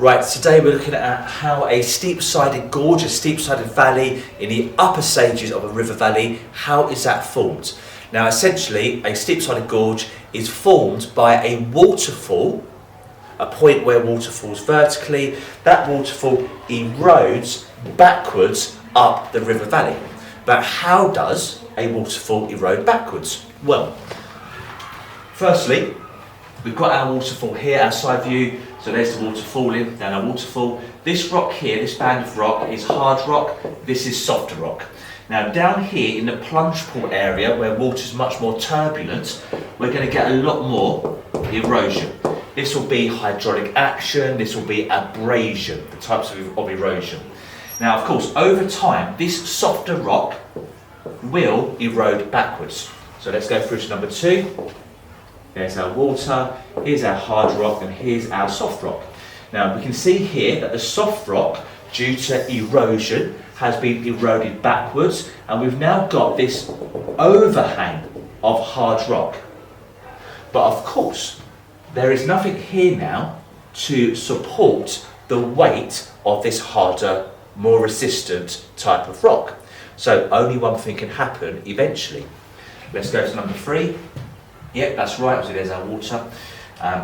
Right, today we're looking at how a steep-sided gorge, a steep-sided valley in the upper stages of a river valley, how is that formed? Now essentially a steep-sided gorge is formed by a waterfall, a point where water falls vertically. That waterfall erodes backwards up the river valley. But how does a waterfall erode backwards? Well, firstly, we've got our waterfall here, our side view. So there's the water falling down our waterfall. This rock here, this band of rock, is hard rock. This is softer rock. Now down here in the plunge pool area, where water's much more turbulent, we're going to get a lot more erosion. This will be hydraulic action, this will be abrasion, the types of erosion. Now of course, over time, this softer rock will erode backwards. So let's go through to number 2. There's our water, here's our hard rock, and here's our soft rock. Now we can see here that the soft rock, due to erosion, has been eroded backwards, and we've now got this overhang of hard rock. But of course, there is nothing here now to support the weight of this harder, more resistant type of rock. So only one thing can happen eventually. Let's go to number 3. Yep, that's right, so there's our water,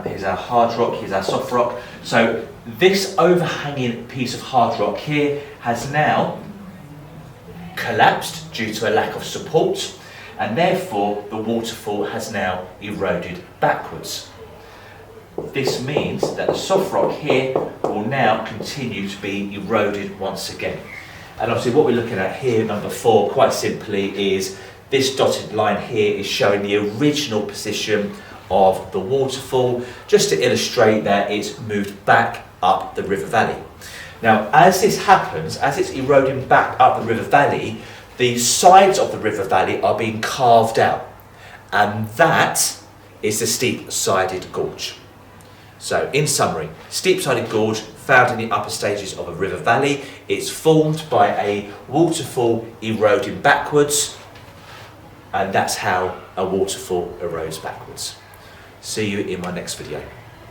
here's our hard rock, here's our soft rock. So this overhanging piece of hard rock here has now collapsed due to a lack of support, and therefore the waterfall has now eroded backwards. This means that the soft rock here will now continue to be eroded once again. And obviously what we're looking at here, number 4, quite simply, is this dotted line here is showing the original position of the waterfall, just to illustrate that it's moved back up the river valley. Now, as this happens, as it's eroding back up the river valley, the sides of the river valley are being carved out, and that is the steep-sided gorge. So, in summary, steep-sided gorge found in the upper stages of a river valley. It's formed by a waterfall eroding backwards, and that's how a waterfall erodes backwards. See you in my next video.